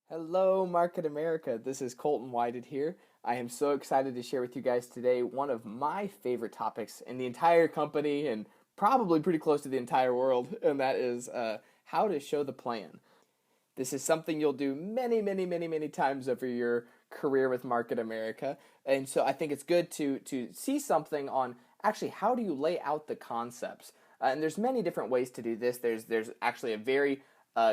Hello, Market America. This is Colton Whited here. I am so excited to share with you guys today one of my favorite topics in the entire company and probably pretty close to the entire world, and that is how to show the plan. This is something you'll do many, many, many, many times over your career with Market America, and so I think it's good to see something on actually how do you lay out the concepts. And there's many different ways to do this. There's actually a very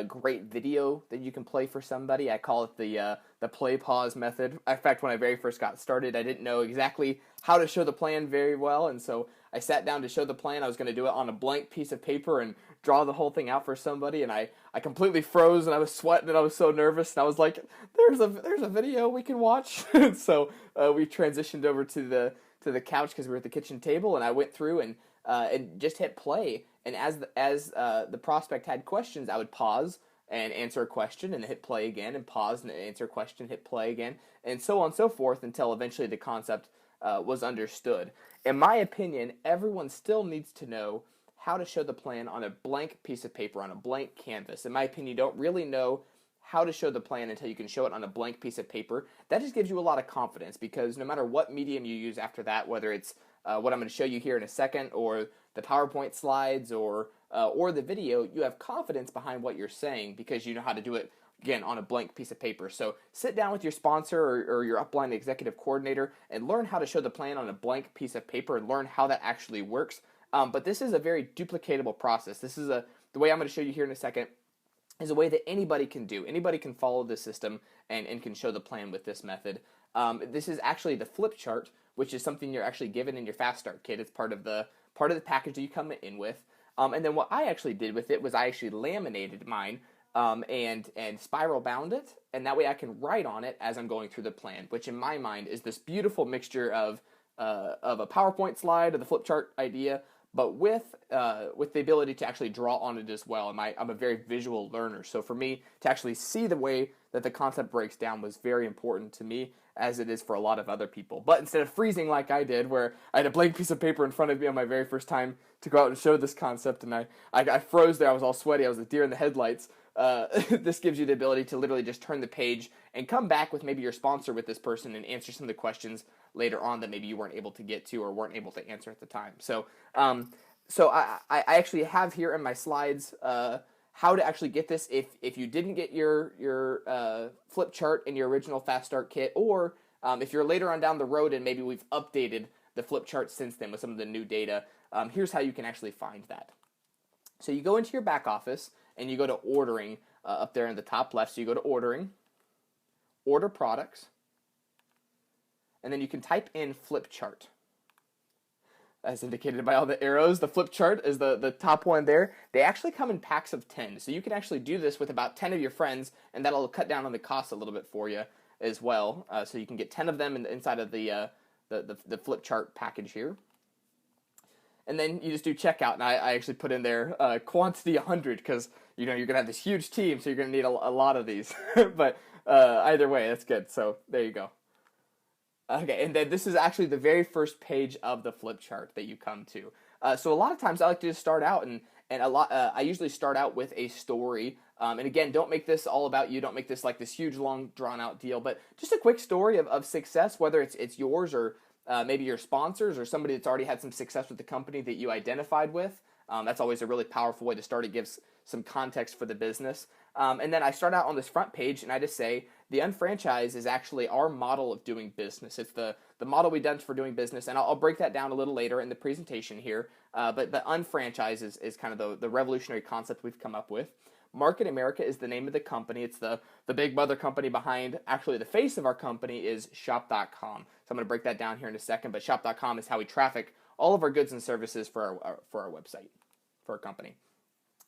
great video that you can play for somebody. I call it the play pause method. In fact, when I very first got started, I didn't know exactly how to show the plan very well, and so I sat down to show the plan. I was going to do it on a blank piece of paper and draw the whole thing out for somebody, and I completely froze and I was sweating and I was so nervous, and I was like, "There's a video we can watch." And so we transitioned over to the couch because we were at the kitchen table, and I went through and just hit play. And as the prospect had questions, I would pause and answer a question and hit play again, and pause and answer a question, hit play again, and so on and so forth until eventually the concept was understood. In my opinion, everyone still needs to know how to show the plan on a blank piece of paper, on a blank canvas. In my opinion, you don't really know how to show the plan until you can show it on a blank piece of paper. That just gives you a lot of confidence, because no matter what medium you use after that, whether it's what I'm going to show you here in a second, or the PowerPoint slides, or the video, you have confidence behind what you're saying because you know how to do it, again, on a blank piece of paper. So sit down with your sponsor or your upline executive coordinator and learn how to show the plan on a blank piece of paper and learn how that actually works. But this is a very duplicatable process. This is the way I'm going to show you here in a second is a way that anybody can do. Anybody can follow the system and can show the plan with this method. This is actually the flip chart, which is something you're actually given in your Fast Start kit. It's part of the package that you come in with. And then what I actually did with it was I actually laminated mine and spiral bound it, and that way I can write on it as I'm going through the plan, which in my mind is this beautiful mixture of a PowerPoint slide, of the flip chart idea, but with the ability to actually draw on it as well. I'm a very visual learner, so for me to actually see the way that the concept breaks down was very important to me, as it is for a lot of other people. But instead of freezing like I did, where I had a blank piece of paper in front of me on my very first time to go out and show this concept, and I froze there, I was all sweaty, I was a deer in the headlights. This gives you the ability to literally just turn the page and come back with maybe your sponsor with this person and answer some of the questions later on that maybe you weren't able to get to or weren't able to answer at the time. So I actually have here in my slides how to actually get this if you didn't get your flip chart in your original Fast Start kit, or if you're later on down the road and maybe we've updated the flip chart since then with some of the new data. Here's how you can actually find that. So you go into your back office and you go to ordering up there in the top left. So you go to ordering, order products, and then you can type in flip chart. As indicated by all the arrows, the flip chart is the top one there. They actually come in packs of 10. So you can actually do this with about 10 of your friends, and that'll cut down on the cost a little bit for you as well. So you can get 10 of them inside of the flip chart package here. And then you just do checkout, and I actually put in there quantity 100 because you're going to have this huge team, so you're going to need a lot of these. But either way, that's good. So there you go. Okay, and then this is actually the very first page of the flip chart that you come to. So a lot of times I like to just start out, and I usually start out with a story. And again, don't make this all about you. Don't make this like this huge, long, drawn-out deal. But just a quick story of success, whether it's yours or maybe your sponsors or somebody that's already had some success with the company that you identified with. That's always a really powerful way to start. It gives some context for the business. And then I start out on this front page and I just say, the unfranchise is actually our model of doing business. It's the model we've done for doing business. And I'll break that down a little later in the presentation here. But unfranchise is kind of the revolutionary concept we've come up with. Market America is the name of the company. It's the big mother company behind, actually the face of our company is shop.com. So I'm going to break that down here in a second, but shop.com is how we traffic all of our goods and services for our website, for our company.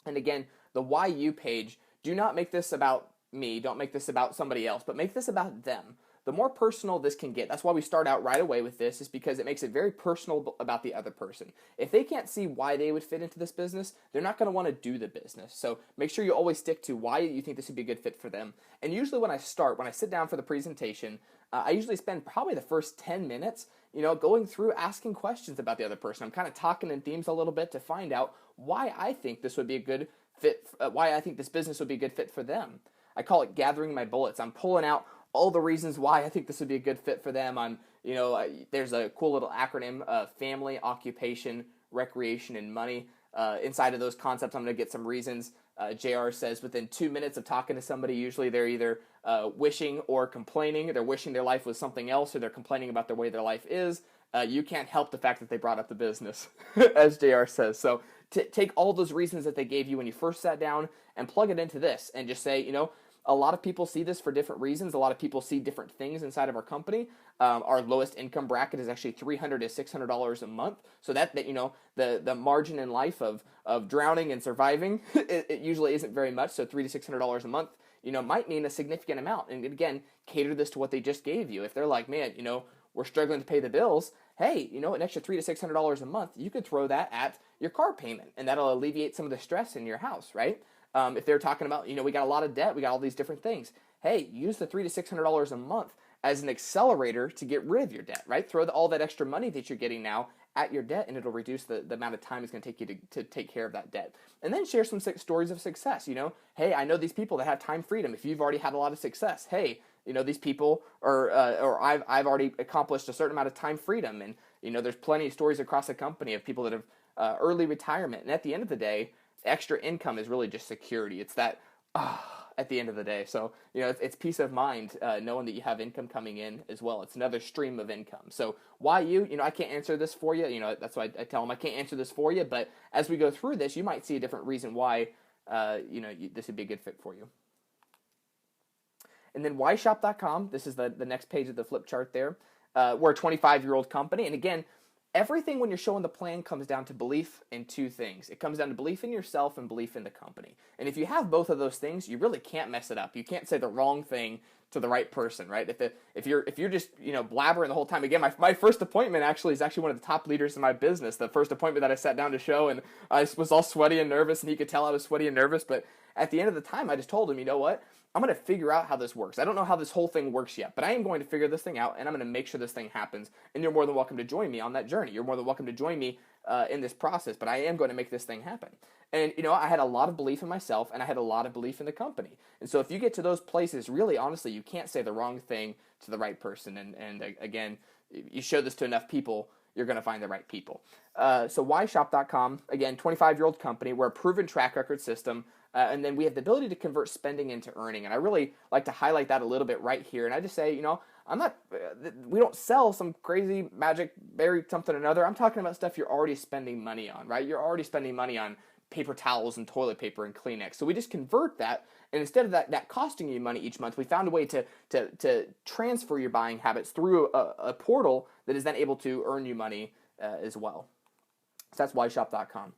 And again, the Why You page, do not make this about me, don't make this about somebody else, but make this about them. The more personal this can get, that's why we start out right away with this, is because it makes it very personal about the other person. If they can't see why they would fit into this business, they're not going to want to do the business. So make sure you always stick to why you think this would be a good fit for them. And usually when I sit down for the presentation, I usually spend probably the first 10 minutes, going through asking questions about the other person. I'm kind of talking in themes a little bit to find out why I think this would be a good fit, why I think this business would be a good fit for them. I call it gathering my bullets. I'm pulling out all the reasons why I think this would be a good fit for them. There's a cool little acronym: family, occupation, recreation, and money. Inside of those concepts, I'm going to get some reasons. JR says within 2 minutes of talking to somebody, usually they're either wishing or complaining. They're wishing their life was something else, or they're complaining about the way their life is. You can't help the fact that they brought up the business, as JR says. So take all those reasons that they gave you when you first sat down and plug it into this and just say, a lot of people see this for different reasons. A lot of people see different things inside of our company. Our lowest income bracket is actually $300 to $600 a month. So that the margin in life of drowning and surviving, it usually isn't very much. So $300 to $600 a month, might mean a significant amount. And again, cater this to what they just gave you. If they're like, man, we're struggling to pay the bills, hey, an extra $300 to $600 a month, you could throw that at your car payment, and that'll alleviate some of the stress in your house, right? If they're talking about, we got a lot of debt, we got all these different things, hey, use the $300 to $600 a month as an accelerator to get rid of your debt, right? Throw all that extra money that you're getting now at your debt, and it'll reduce the amount of time it's going to take you to take care of that debt. And then share some stories of success. Hey, I know these people that have time freedom. If you've already had a lot of success, hey, these people or I've already accomplished a certain amount of time freedom, and there's plenty of stories across the company of people that have early retirement. And at the end of the day, extra income is really just security. It's that at the end of the day. So it's peace of mind knowing that you have income coming in as well. It's another stream of income. So why you? I can't answer this for you. That's why I tell them I can't answer this for you. But as we go through this, you might see a different reason why this would be a good fit for you. And then whyshop.com, this is the next page of the flip chart there. We're a 25-year-old company. And again, everything when you're showing the plan comes down to belief in two things. It comes down to belief in yourself and belief in the company. And if you have both of those things, you really can't mess it up. You can't say the wrong thing to the right person, right? If you're just blabbering the whole time. Again, my first appointment is actually one of the top leaders in my business. The first appointment that I sat down to show, and I was all sweaty and nervous, and he could tell I was sweaty and nervous. But at the end of the time, I just told him, you know what? I'm going to figure out how this works. I don't know how this whole thing works yet, but I am going to figure this thing out, and I'm going to make sure this thing happens. And you're more than welcome to join me on that journey. You're more than welcome to join me in this process, but I am going to make this thing happen. And, I had a lot of belief in myself, and I had a lot of belief in the company. And so if you get to those places, really, honestly, you can't say the wrong thing to the right person. And again, you show this to enough people, you're going to find the right people. So whyshop.com, again, 25-year-old company. We're a proven track record system. And then we have the ability to convert spending into earning. And I really like to highlight that a little bit right here. And I just say, we don't sell some crazy magic berry something or another. I'm talking about stuff you're already spending money on, right? You're already spending money on paper towels and toilet paper and Kleenex. So we just convert that. And instead of that costing you money each month, we found a way to transfer your buying habits through a portal that is then able to earn you money as well. So that's whyshop.com.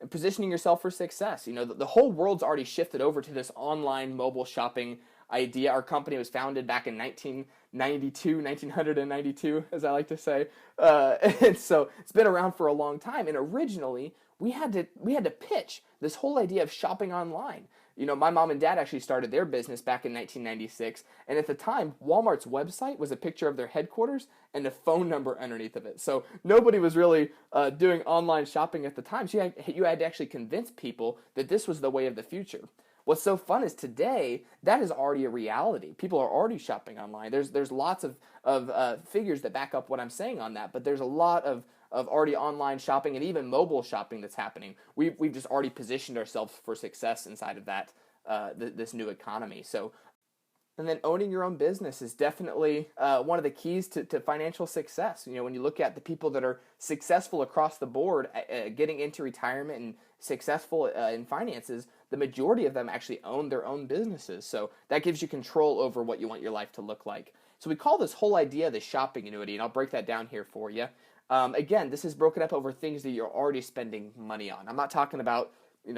And positioning yourself for success. The whole world's already shifted over to this online mobile shopping idea. Our company was founded back in 1992, as I like to say. And so it's been around for a long time. And originally, we had to pitch this whole idea of shopping online. My mom and dad actually started their business back in 1996, and at the time, Walmart's website was a picture of their headquarters and a phone number underneath of it. So nobody was really doing online shopping at the time. So you had to actually convince people that this was the way of the future. What's so fun is today, that is already a reality. People are already shopping online. There's lots of figures that back up what I'm saying on that, but there's a lot of already online shopping and even mobile shopping that's happening. We've just already positioned ourselves for success inside of that this new economy. So, and then owning your own business is definitely one of the keys to financial success. When you look at the people that are successful across the board, getting into retirement and successful in finances, the majority of them actually own their own businesses. So that gives you control over what you want your life to look like. So we call this whole idea the shopping annuity, and I'll break that down here for you. Again, this is broken up over things that you're already spending money on. I'm not talking about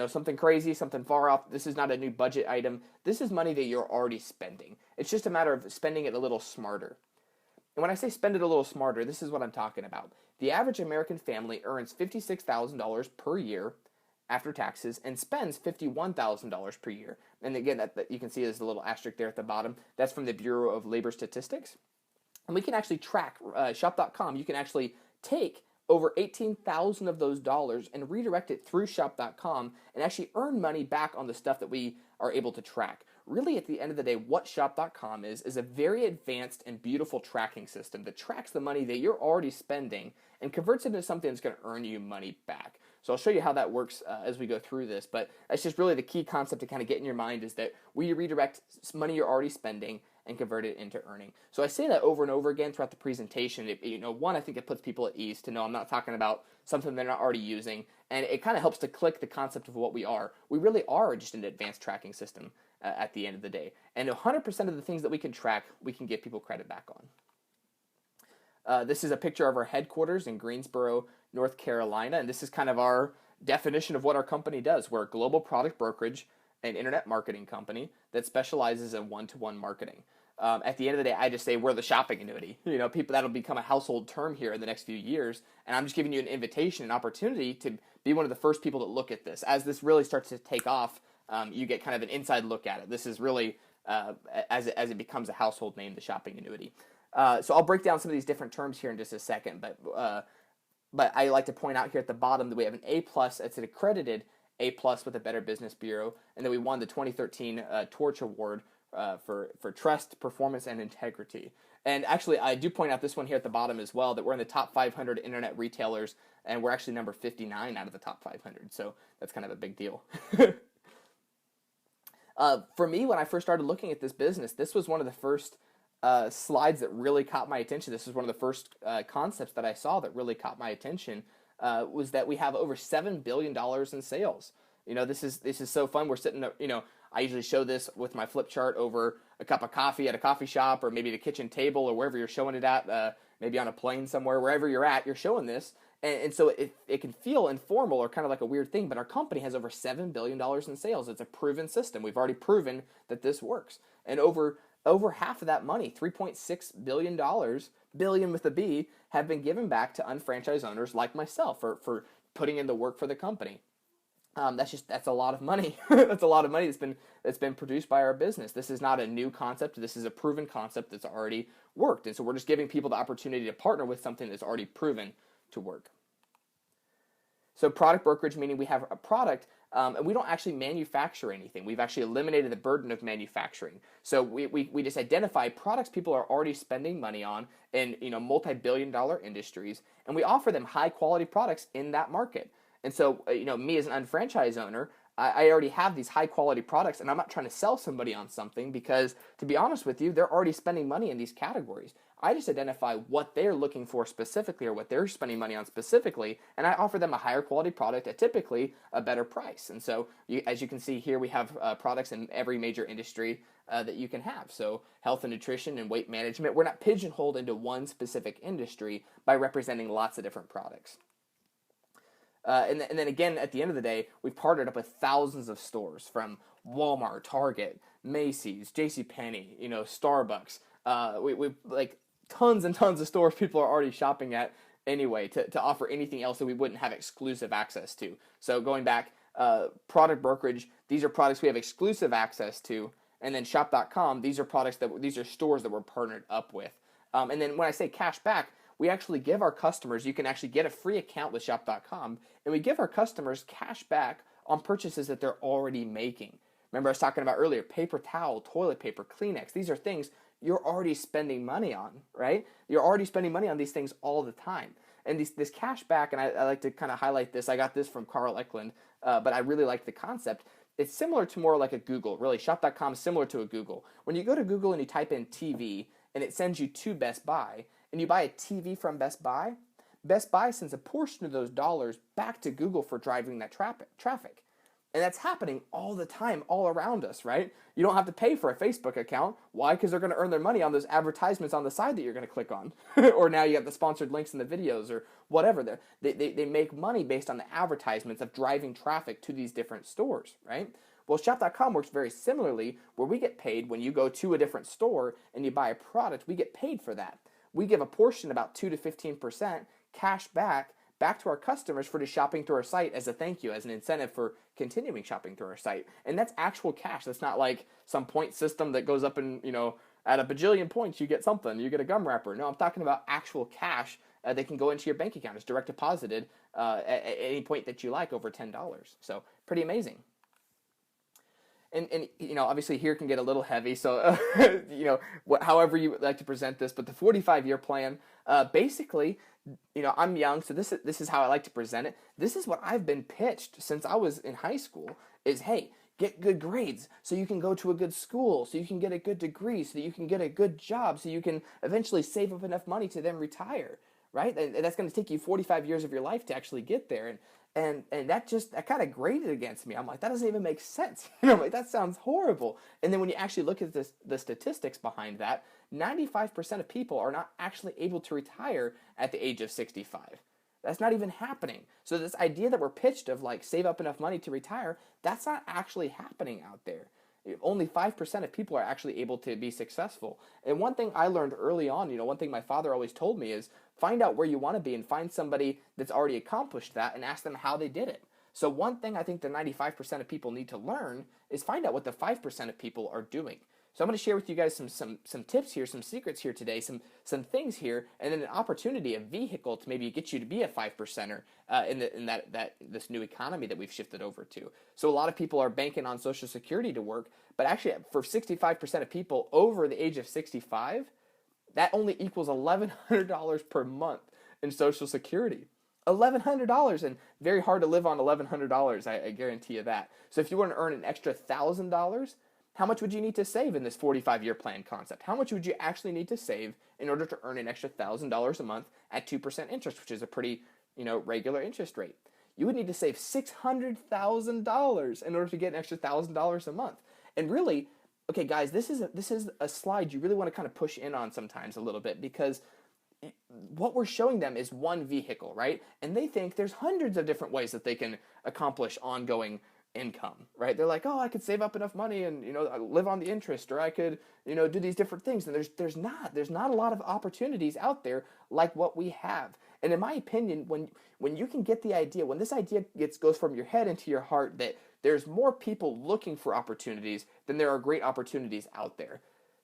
something crazy, something far off. This is not a new budget item. This is money that you're already spending. It's just a matter of spending it a little smarter. And when I say spend it a little smarter, this is what I'm talking about. The average American family earns $56,000 per year after taxes and spends $51,000 per year. And again, that you can see there's a little asterisk there at the bottom. That's from the Bureau of Labor Statistics. And we can actually track, shop.com, you can actually take over 18,000 of those dollars and redirect it through shop.com and actually earn money back on the stuff that we are able to track. really at the end of the day, what Shop.com is a very advanced and beautiful tracking system that tracks the money that you're already spending and converts it into something that's going to earn you money back. So I'll show you how that works as we go through this, but that's just really the key concept to kind of get in your mind, is that we redirect money you're already spending and convert it into earning. So I say that over and over again throughout the presentation. One, I think it puts people at ease to know I'm not talking about something they're not already using, and it kind of helps to click the concept of what we are. We really are just an advanced tracking system at the end of the day, and 100% of the things that we can track, we can give people credit back on. This is a picture of our headquarters in Greensboro, North Carolina, and this is kind of our definition of what our company does. We're a global product brokerage and internet marketing company that specializes in one-to-one marketing. At the end of the day, I just say we're the shopping annuity. People, that'll become a household term here in the next few years, and I'm just giving you an invitation, an opportunity to be one of the first people to look at this. As this really starts to take off, you get kind of an inside look at it. This is really, as it becomes a household name, the shopping annuity. So I'll break down some of these different terms here in just a second, but I like to point out here at the bottom that we have an A+, it's an accredited A+ with a Better Business Bureau, and then we won the 2013 Torch Award for trust, performance, and integrity. And actually, I do point out this one here at the bottom as well, that we're in the top 500 internet retailers, and we're actually number 59 out of the top 500, so that's kind of a big deal. For me, when I first started looking at this business, this was one of the first slides that really caught my attention. This was one of the first concepts that I saw that really caught my attention, was that we have over $7 billion in sales. This is so fun. We're sitting, I usually show this with my flip chart over a cup of coffee at a coffee shop, or maybe the kitchen table, or wherever you're showing it at, maybe on a plane somewhere, wherever you're at, you're showing this. And so it can feel informal or kind of like a weird thing, but our company has over $7 billion in sales. It's a proven system. We've already proven that this works. And over half of that money, $3.6 billion, billion with a B, have been given back to unfranchised owners like myself for putting in the work for the company. That's a lot of money. That's a lot of money that's been produced by our business. This is not a new concept. This is a proven concept that's already worked. And so we're just giving people the opportunity to partner with something that's already proven to work. So product brokerage, meaning we have a product, and we don't actually manufacture anything. We've actually eliminated the burden of manufacturing. So we just identify products people are already spending money on in multi-billion-dollar industries, and we offer them high-quality products in that market. And so me as an unfranchised owner, I already have these high-quality products, and I'm not trying to sell somebody on something because, to be honest with you, they're already spending money in these categories. I just identify what they're looking for specifically, or what they're spending money on specifically, and I offer them a higher quality product at typically a better price. And so, as you can see here, we have products in every major industry that you can have. So health and nutrition and weight management, we're not pigeonholed into one specific industry by representing lots of different products. And then again, at the end of the day, we've partnered up with thousands of stores, from Walmart, Target, Macy's, JCPenney, Starbucks. We like tons and tons of stores people are already shopping at anyway to offer anything else that we wouldn't have exclusive access to. So going back, product brokerage, these are products we have exclusive access to, and then Shop.com, these are stores that we're partnered up with. And then when I say cash back, we actually give our customers, you can actually get a free account with Shop.com, and we give our customers cash back on purchases that they're already making. Remember I was talking about earlier, paper towel, toilet paper, Kleenex, these are things you're already spending money on, right? You're already spending money on these things all the time. And this cash back, and I like to kind of highlight this, I got this from Carl Eklund, but I really like the concept. It's similar to more like a Google, really. Shop.com is similar to a Google. When you go to Google and you type in TV, and it sends you to Best Buy, and you buy a TV from Best Buy sends a portion of those dollars back to Google for driving that traffic. And that's happening all the time, all around us, right? You don't have to pay for a Facebook account. Why? Because they're going to earn their money on those advertisements on the side that you're going to click on. Or now you have the sponsored links in the videos or whatever. They make money based on the advertisements of driving traffic to these different stores, right? Well, Shop.com works very similarly, where we get paid when you go to a different store and you buy a product, we get paid for that. We give a portion, about 2 to 15%, cash back to our customers for just shopping through our site as a thank you, as an incentive for continuing shopping through our site. And that's actual cash. That's not like some point system that goes up and, at a bajillion points you get something, you get a gum wrapper. No, I'm talking about actual cash that can go into your bank account. It's direct deposited at any point that you like over $10. So pretty amazing. and obviously here can get a little heavy, so however you would like to present this, but the 45-year plan, basically, I'm young, so this is how I like to present it. This is what I've been pitched since I was in high school, is, hey, get good grades so you can go to a good school, so you can get a good degree, so that you can get a good job, so you can eventually save up enough money to then retire, right? And that's going to take you 45 years of your life to actually get there. And that kind of grated against me. I'm like, that doesn't even make sense. Like, that sounds horrible. And then when you actually look at the statistics behind that, 95% of people are not actually able to retire at the age of 65. That's not even happening. So this idea that we're pitched of like save up enough money to retire, that's not actually happening out there. Only 5% of people are actually able to be successful. And one thing I learned early on, one thing my father always told me is find out where you want to be and find somebody that's already accomplished that and ask them how they did it. So one thing I think the 95% of people need to learn is find out what the 5% of people are doing. So I'm going to share with you guys some tips here, some secrets here today, some things here, and then an opportunity, a vehicle to maybe get you to be a 5%er in this new economy that we've shifted over to. So a lot of people are banking on Social Security to work, but actually for 65% of people over the age of 65, that only equals $1,100 per month in Social Security. $1,100, and very hard to live on $1,100, I guarantee you that. So if you want to earn an extra $1,000, how much would you need to save in this 45-year plan concept? How much would you actually need to save in order to earn an extra $1,000 a month at 2% interest, which is a pretty, regular interest rate? You would need to save $600,000 in order to get an extra $1,000 a month. And really, okay, guys, this is a slide you really want to kind of push in on sometimes a little bit, because what we're showing them is one vehicle, right? And they think there's hundreds of different ways that they can accomplish ongoing income, right? They're like, oh, I could save up enough money and live on the interest, or I could do these different things. And there's not a lot of opportunities out there like what we have. And in my opinion, when you can get the idea, when this idea goes from your head into your heart, that there's more people looking for opportunities than there are great opportunities out there,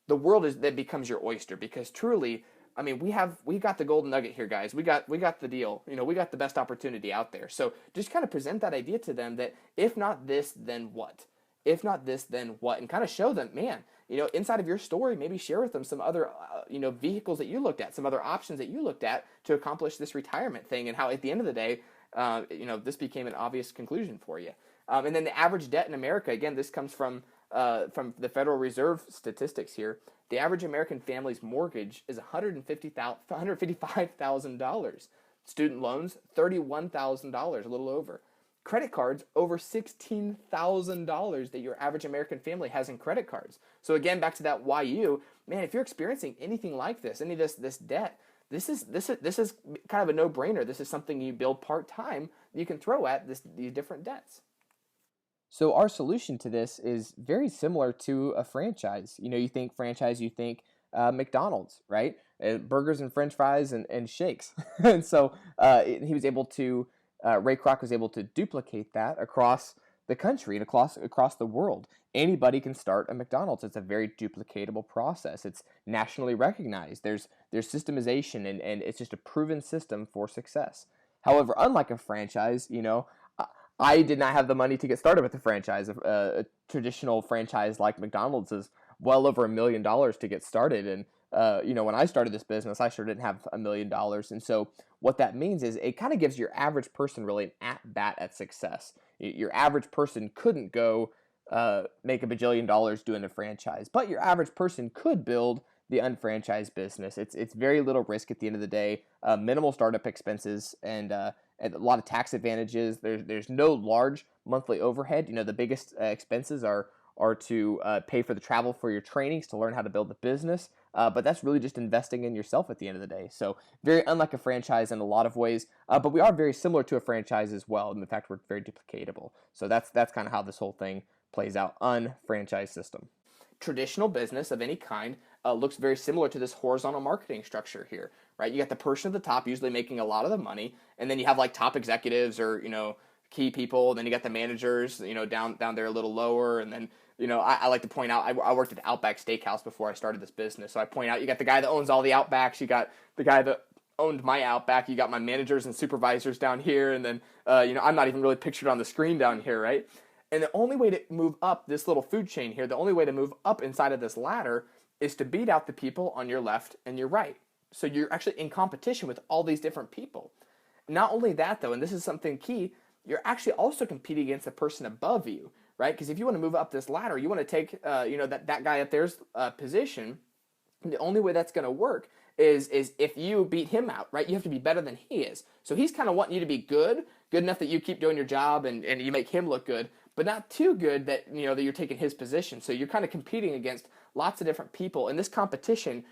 the world that becomes your oyster. Because truly, I mean, we got the golden nugget here, guys. We got the deal. We got the best opportunity out there. So just kind of present that idea to them, that if not this, then what? If not this, then what? And kind of show them, man, inside of your story, maybe share with them some other, vehicles that you looked at, some other options that you looked at to accomplish this retirement thing, and how at the end of the day, this became an obvious conclusion for you. And then the average debt in America, again, this comes from the Federal Reserve statistics here. The average American family's mortgage is $155,000. Student loans, $31,000, a little over. Credit cards, over $16,000 that your average American family has in credit cards. So again, back to that YU, man, if you're experiencing anything like this, any of this debt, this is kind of a no-brainer. This is something you build part-time that you can throw at these different debts. So our solution to this is very similar to a franchise. You think franchise, you think McDonald's, right? Burgers and French fries and shakes. And so he was able to, Ray Kroc was able to duplicate that across the country and across the world. Anybody can start a McDonald's. It's a very duplicatable process. It's nationally recognized. There's systemization, and it's just a proven system for success. However, unlike a franchise, I did not have the money to get started with a franchise. A traditional franchise like McDonald's is well over $1 million to get started. And, when I started this business, I sure didn't have $1 million. And so what that means is it kind of gives your average person really an at-bat at success. Your average person couldn't go make $1 bajillion doing a franchise, but your average person could build the unfranchised business. It's very little risk at the end of the day, minimal startup expenses, and a lot of tax advantages. There's no large monthly overhead. The biggest expenses are to pay for the travel for your trainings to learn how to build the business. But that's really just investing in yourself at the end of the day. So very unlike a franchise in a lot of ways, but we are very similar to a franchise as well. And in fact, we're very duplicatable. So that's kind of how this whole thing plays out, unfranchised system. Traditional business of any kind looks very similar to this horizontal marketing structure here, right? You got the person at the top usually making a lot of the money, and then you have like top executives or key people. And then you got the managers, down there a little lower, and then I like to point out I worked at Outback Steakhouse before I started this business, so I point out you got the guy that owns all the Outbacks, you got the guy that owned my Outback, you got my managers and supervisors down here, and then I'm not even really pictured on the screen down here, right? And the only way to move up this little food chain here, the only way to move up inside of this ladder is to beat out the people on your left and your right. So you're actually in competition with all these different people. Not only that, though, and this is something key, you're actually also competing against the person above you, right? Because if you want to move up this ladder, you want to take, that guy up there's position. And the only way that's going to work is if you beat him out, right? You have to be better than he is. So he's kind of wanting you to be good enough that you keep doing your job and you make him look good, but not too good that that you're taking his position. So you're kind of competing against lots of different people, and this competition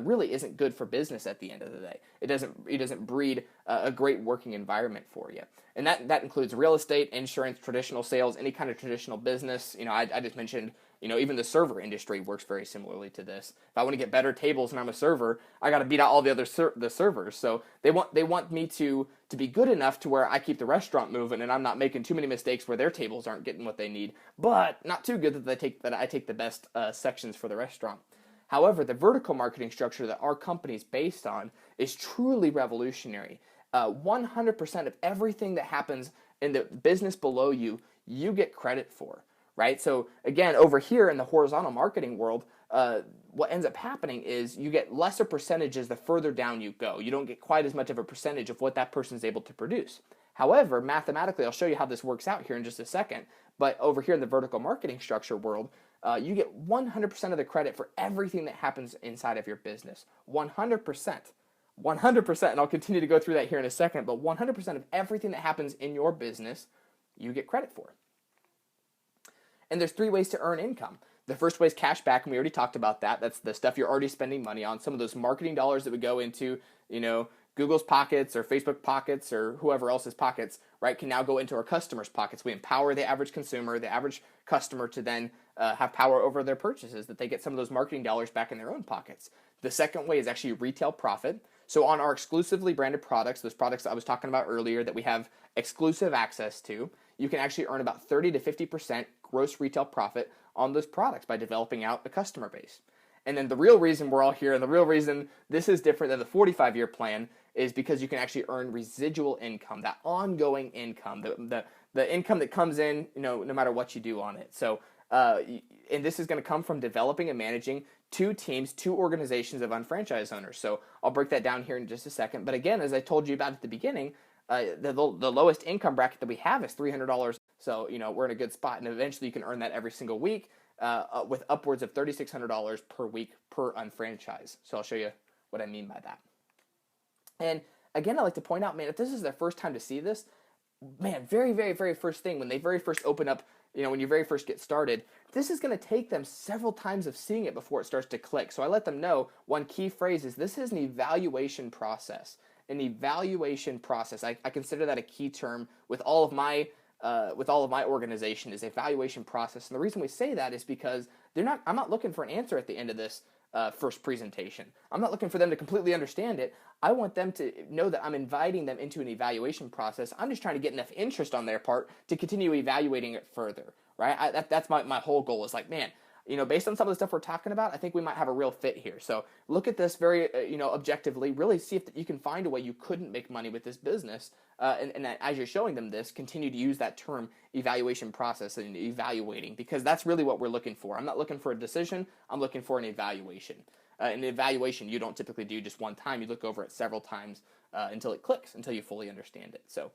really isn't good for business at the end of the day. It doesn't breed a great working environment for you, and that includes real estate, insurance, traditional sales, any kind of traditional business. I just mentioned. Even the server industry works very similarly to this. If I want to get better tables and I'm a server, I got to beat out all the other the servers. So they want me to be good enough to where I keep the restaurant moving and I'm not making too many mistakes where their tables aren't getting what they need, but not too good that I take the best sections for the restaurant. However, the vertical marketing structure that our company is based on is truly revolutionary. 100% of everything that happens in the business below you, you get credit for. Right? So again, over here in the horizontal marketing world, what ends up happening is you get lesser percentages the further down you go. You don't get quite as much of a percentage of what that person is able to produce. However, mathematically, I'll show you how this works out here in just a second, but over here in the vertical marketing structure world, you get 100% of the credit for everything that happens inside of your business. 100%. 100%, and I'll continue to go through that here in a second, but 100% of everything that happens in your business, you get credit for. And there's 3 ways to earn income. The first way is cash back, and we already talked about that. That's the stuff you're already spending money on. Some of those marketing dollars that would go into, Google's pockets or Facebook pockets or whoever else's pockets, right, can now go into our customers' pockets. We empower the average consumer, the average customer to then have power over their purchases, that they get some of those marketing dollars back in their own pockets. The second way is actually retail profit. So on our exclusively branded products, those products I was talking about earlier that we have exclusive access to, you can actually earn about 30 to 50% gross retail profit on those products by developing out a customer base. And then the real reason we're all here, and the real reason this is different than the 45-year plan, is because you can actually earn residual income, that ongoing income, the income that comes in, no matter what you do on it. So, and this is going to come from developing and managing 2 teams, 2 organizations of unfranchised owners. So I'll break that down here in just a second. But again, as I told you about at the beginning, the lowest income bracket that we have is $300. So, we're in a good spot, and eventually you can earn that every single week with upwards of $3,600 per week per unfranchise. So I'll show you what I mean by that. And again, I like to point out, man, if this is their first time to see this, man, very, very, very first thing, when they very first open up, when you very first get started, this is going to take them several times of seeing it before it starts to click. So I let them know one key phrase is this is an evaluation process. An evaluation process. I consider that a key term with all of my organization is evaluation process. And the reason we say that is because I'm not looking for an answer at the end of this first presentation. I'm not looking for them to completely understand it. I want them to know that I'm inviting them into an evaluation process. I'm just trying to get enough interest on their part to continue evaluating it further, right? That's my whole goal is like, man, based on some of the stuff we're talking about, I think we might have a real fit here. So look at this very, objectively, really see if you can find a way you couldn't make money with this business. And as you're showing them this, continue to use that term evaluation process and evaluating, because that's really what we're looking for. I'm not looking for a decision. I'm looking for an evaluation. An evaluation you don't typically do just one time. You look over it several times until it clicks, until you fully understand it. So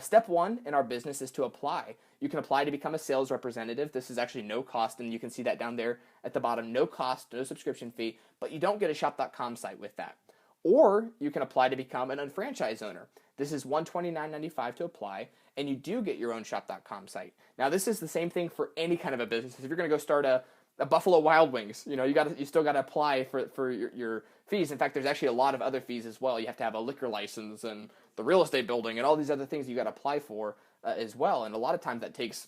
step 1 in our business is to apply. You can apply to become a sales representative. This is actually no cost, and you can see that down there at the bottom. No cost, no subscription fee, but you don't get a shop.com site with that. Or you can apply to become an unfranchised owner. This is $129.95 to apply, and you do get your own shop.com site. Now, this is the same thing for any kind of a business. If you're going to go start a Buffalo Wild Wings, you still got to apply for your fees. In fact, there's actually a lot of other fees as well. You have to have a liquor license and the real estate building and all these other things you got to apply for as well. And a lot of times that takes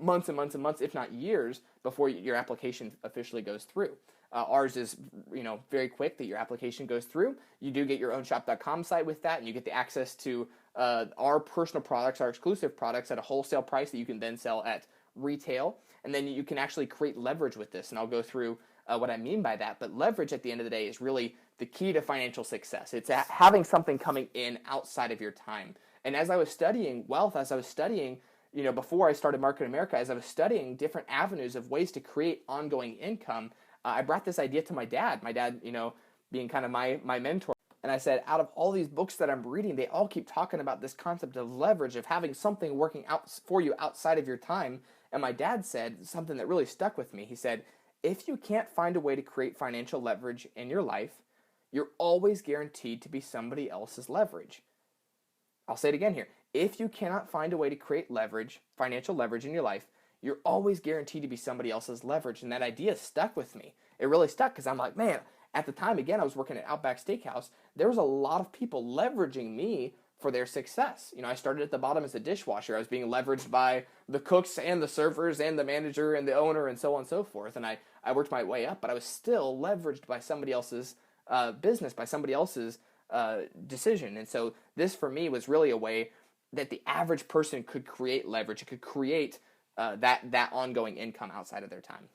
months and months and months, if not years, before your application officially goes through. Ours is, very quick that your application goes through. You do get your own shop.com site with that, and you get the access to our personal products, our exclusive products at a wholesale price that you can then sell at retail. And then you can actually create leverage with this, and I'll go through what I mean by that. But leverage at the end of the day is really the key to financial success. It's having something coming in outside of your time. And as I was studying wealth, as I was studying before I started Market America, as I was studying different avenues of ways to create ongoing income, I brought this idea to my dad. My dad, being kind of my mentor. And I said, out of all these books that I'm reading, they all keep talking about this concept of leverage, of having something working out for you outside of your time. And my dad said something that really stuck with me. He said, if you can't find a way to create financial leverage in your life, you're always guaranteed to be somebody else's leverage. I'll say it again here. If you cannot find a way to create leverage, financial leverage in your life, you're always guaranteed to be somebody else's leverage. And that idea stuck with me. It really stuck because I'm like, man, at the time, again, I was working at Outback Steakhouse. There was a lot of people leveraging me for their success. I started at the bottom as a dishwasher. I was being leveraged by the cooks and the servers and the manager and the owner and so on and so forth. And I worked my way up, but I was still leveraged by somebody else's business, by somebody else's decision. And so this, for me, was really a way that the average person could create leverage. It could create that ongoing income outside of their time.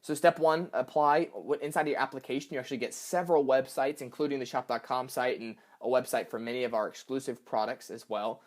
So step one, apply. Inside of your application, you actually get several websites, including the shop.com site and a website for many of our exclusive products as well.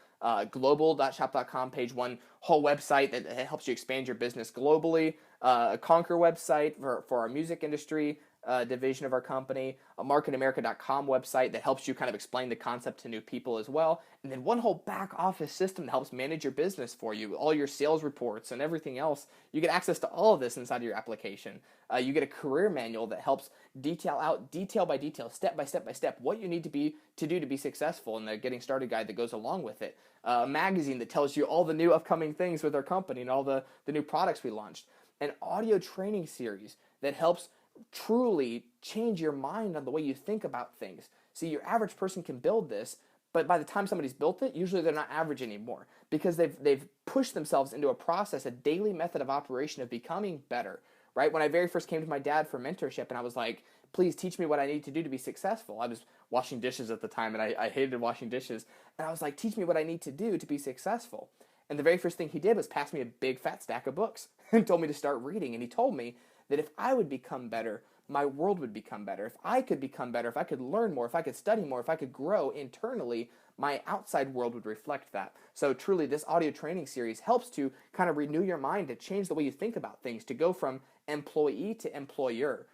Global.shop.com page, one whole website that helps you expand your business globally. A Conquer website for our music industry division of our company. A marketamerica.com website that helps you kind of explain the concept to new people as well. And then one whole back office system that helps manage your business for you. All your sales reports and everything else. You get access to all of this inside of your application. You get a career manual that helps detail out, detail by detail, step by step by step, what you need to do to be successful, and the getting started guide that goes along with it. A magazine that tells you all the new upcoming things with our company and all the new products we launched. An audio training series that helps truly change your mind on the way you think about things. See, your average person can build this, but by the time somebody's built it, usually they're not average anymore because they've pushed themselves into a process, a daily method of operation of becoming better, right? When I very first came to my dad for mentorship and I was like, please teach me what I need to do to be successful. I was washing dishes at the time and I hated washing dishes. And I was like, teach me what I need to do to be successful. And the very first thing he did was pass me a big fat stack of books and told me to start reading. And he told me that if I would become better, my world would become better. If I could become better, if I could learn more, if I could study more, if I could grow internally, my outside world would reflect that. So truly, this audio training series helps to kind of renew your mind, to change the way you think about things, to go from employee to employer,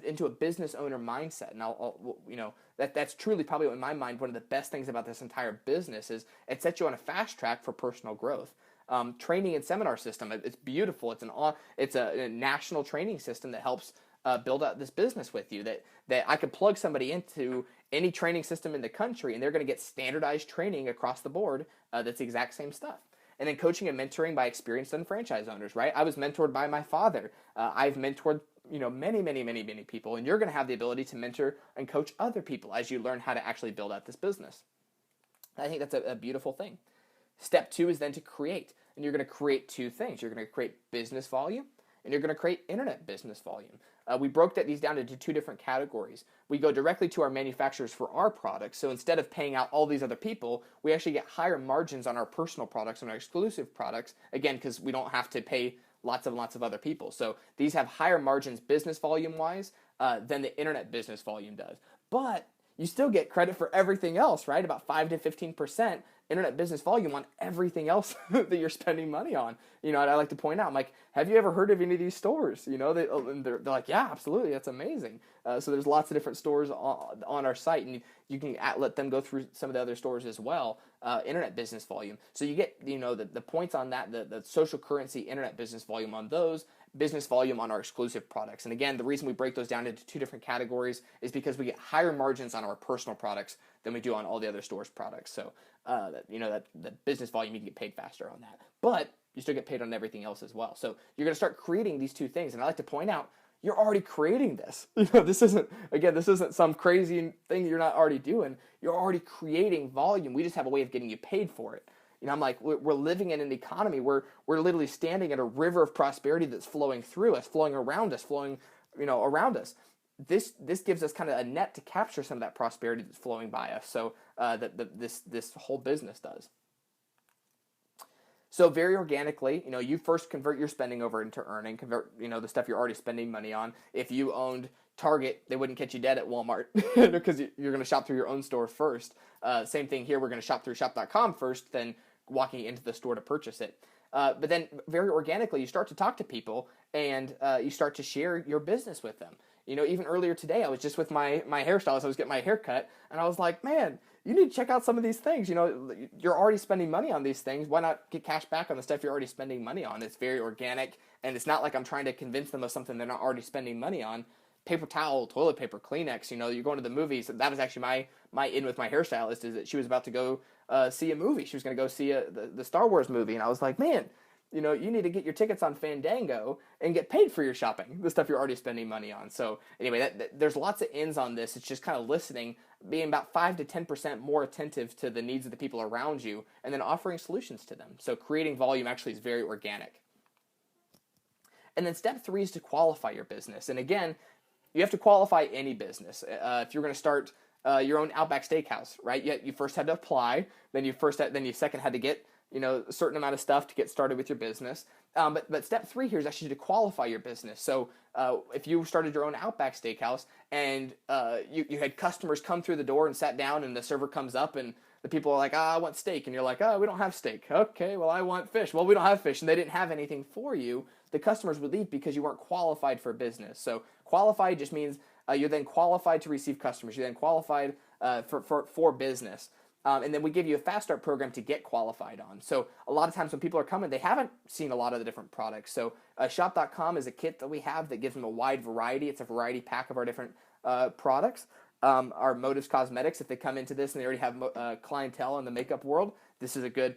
into a business owner mindset. And that's truly probably in my mind one of the best things about this entire business is it sets you on a fast track for personal growth. Training and seminar system, it's beautiful. It's a national training system that helps build out this business with you. That I could plug somebody into any training system in the country, and they're going to get standardized training across the board. That's the exact same stuff. And then coaching and mentoring by experienced and franchise owners, right? I was mentored by my father. I've mentored many people, and you're going to have the ability to mentor and coach other people as you learn how to actually build out this business. I think that's a beautiful thing. Step two is then to create, and you're going to create two things. You're going to create business volume, and you're going to create internet business volume. We broke these down into two different categories. We go directly to our manufacturers for our products. So instead of paying out all these other people, we actually get higher margins on our personal products and our exclusive products, again, because we don't have to pay lots of other people. So these have higher margins business volume-wise than the internet business volume does. But you still get credit for everything else, right? About 5 to 15% internet business volume on everything else that you're spending money on. And I like to point out, I'm like, have you ever heard of any of these stores? They're like, yeah, absolutely, that's amazing. So there's lots of different stores on our site, and you can let them go through some of the other stores as well. Internet business volume. So you get, the points on that, the social currency internet business volume on those, business volume on our exclusive products. And again, the reason we break those down into two different categories is because we get higher margins on our personal products than we do on all the other stores' products. So, that business volume, you can get paid faster on that. But you still get paid on everything else as well. So you're going to start creating these two things. And I like to point out, you're already creating this. This isn't some crazy thing you're not already doing. You're already creating volume. We just have a way of getting you paid for it. I'm like, we're living in an economy where we're literally standing at a river of prosperity that's flowing through us, flowing around us, around us. This gives us kind of a net to capture some of that prosperity that's flowing by us. So this whole business does. So very organically, you first convert your spending over into earning, convert, the stuff you're already spending money on. If you owned Target, they wouldn't catch you dead at Walmart because you're going to shop through your own store first. Same thing here. We're going to shop through shop.com first, then walking into the store to purchase it. But then very organically, you start to talk to people and you start to share your business with them. Even earlier today, I was just with my hairstylist. I was getting my hair cut, and I was like, man, you need to check out some of these things. You're already spending money on these things. Why not get cash back on the stuff you're already spending money on? It's very organic, and it's not like I'm trying to convince them of something they're not already spending money on. Paper towel, toilet paper, Kleenex. You're going to the movies. That was actually my in with my hairstylist, is that she was about to go see a movie. She was going to go see the Star Wars movie, and I was like, man, you need to get your tickets on Fandango and get paid for your shopping, the stuff you're already spending money on. So anyway, there's lots of ends on this. It's just kind of listening, being about 5 to 10% more attentive to the needs of the people around you, and then offering solutions to them. So creating volume actually is very organic. And then step 3 is to qualify your business. And again, you have to qualify any business. If you're going to start your own Outback Steakhouse, right? You first had to apply, then you second had to get a certain amount of stuff to get started with your business. But step 3 here is actually to qualify your business. So if you started your own Outback Steakhouse and you had customers come through the door and sat down, and the server comes up and the people are like, I want steak. And you're like, we don't have steak. Okay, well, I want fish. Well, we don't have fish. And they didn't have anything for you. The customers would leave because you weren't qualified for business. So qualified just means you're then qualified to receive customers. You're then qualified for business. And then we give you a fast start program to get qualified on. So a lot of times when people are coming, they haven't seen a lot of the different products. So shop.com is a kit that we have that gives them a wide variety. It's a variety pack of our different products. Our Motives Cosmetics, if they come into this and they already have clientele in the makeup world, this is a good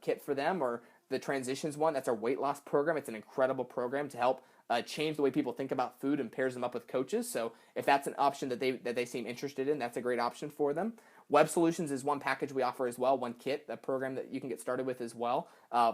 kit for them. Or the Transitions one, that's our weight loss program. It's an incredible program to help change the way people think about food and pairs them up with coaches. So if that's an option that they seem interested in, that's a great option for them. Web Solutions is one package we offer as well, one kit, a program that you can get started with as well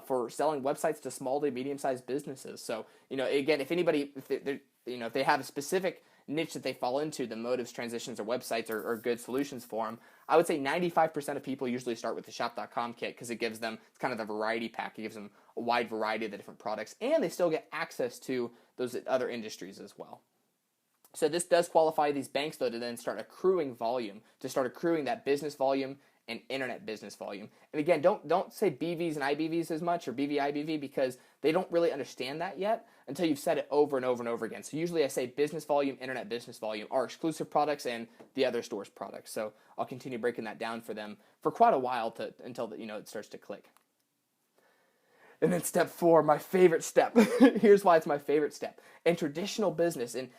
for selling websites to small to medium-sized businesses. So, again, if they have a specific niche that they fall into, the Motives, Transitions, or websites are good solutions for them. I would say 95% of people usually start with the shop.com kit because it gives them, it's kind of the variety pack. It gives them a wide variety of the different products, and they still get access to those other industries as well. So this does qualify these banks, though, to then start accruing volume, to start accruing that business volume and internet business volume. And again, don't say BVs and IBVs as much, or BV, IBV, because they don't really understand that yet until you've said it over and over and over again. So usually I say business volume, internet business volume, our exclusive products and the other store's products. So I'll continue breaking that down for them for quite a while until it starts to click. And then step 4, my favorite step. Here's why it's my favorite step. In traditional business, in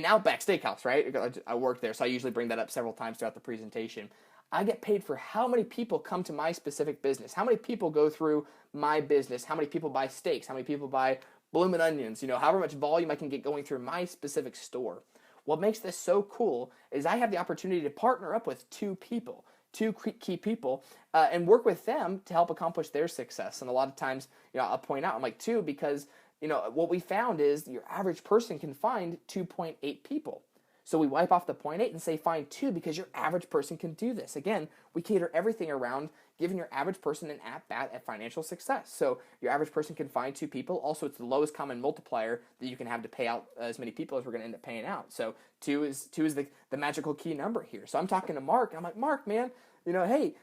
Outback Steakhouse, right? I work there, so I usually bring that up several times throughout the presentation. I get paid for how many people come to my specific business, how many people go through my business, how many people buy steaks, how many people buy bloomin' onions, however much volume I can get going through my specific store. What makes this so cool is I have the opportunity to partner up with two key people, and work with them to help accomplish their success. And a lot of times, I'll point out, I'm like, 2, because, what we found is your average person can find 2.8 people. So we wipe off the 0.8 and say find 2 because your average person can do this. Again, we cater everything around giving your average person an at-bat at financial success. So your average person can find 2 people. Also, it's the lowest common multiplier that you can have to pay out as many people as we're going to end up paying out. So 2 is the magical key number here. So I'm talking to Mark. I'm like, Mark, man, hey,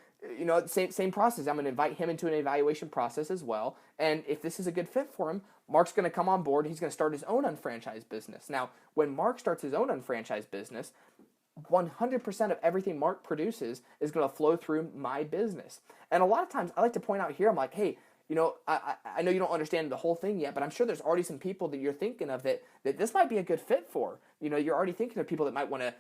same process. I'm going to invite him into an evaluation process as well. And if this is a good fit for him, Mark's going to come on board. He's going to start his own unfranchised business. Now, when Mark starts his own unfranchised business, 100% of everything Mark produces is going to flow through my business. And a lot of times I like to point out here, I'm like, hey, I know you don't understand the whole thing yet, but I'm sure there's already some people that you're thinking of that this might be a good fit for. You're already thinking of people that might want to,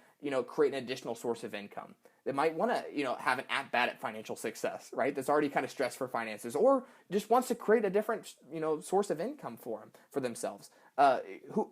create an additional source of income. That might want to, have an at-bat at financial success, right? That's already kind of stressed for finances, or just wants to create a different, source of income for themselves. Do